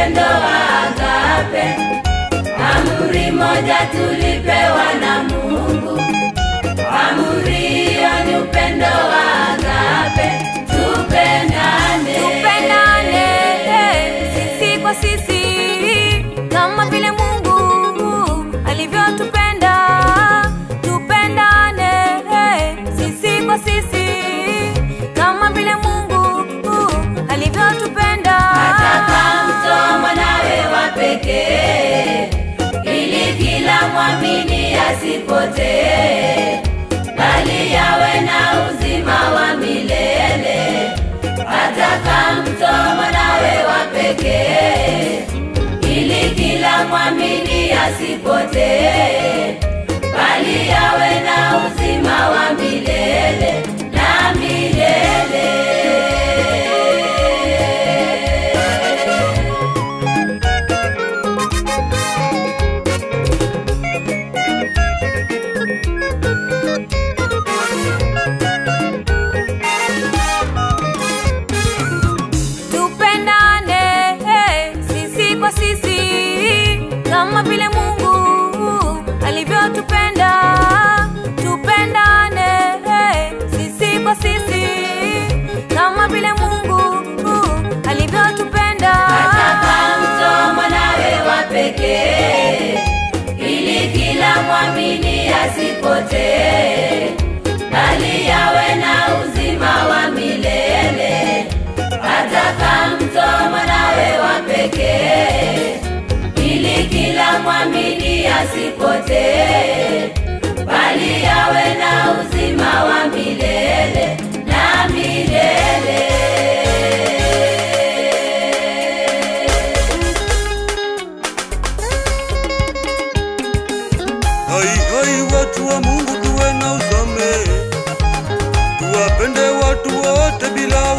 upendo wa agape. Amri moja tulipewa na Mungu. Amri hiyo ni upendo wa agape. Tupendane, tupendane sisi kwa sisi kama vile Mungu alivyotupenda. Tupendane sisi kwa sisi kama vile Mungu alivyotupenda. Akamtoa mwanawe wa pekee ili kila mwamini asipotee, bali yawe na uzima wa milele. Akamtoa mwanawe wa pekee ili kila mwamini asipotee, bali yawe na uzima wa milele na milele. Kama vile Mungu alivyotupenda. Tupendane sisi kwa sisi kama vile Mungu alivyotupenda. Akamtoa mwanawe wa pekee ili kila mwamini asipotee, bali yawe na uzima wa milele. Akamtoa mwanawe wa pekee ili kila mwamini asipotee, bali yawe na uzima wa milele na milele. Hai watu wa Mungu, tuwe na usamehe, tuwapende watu wote bila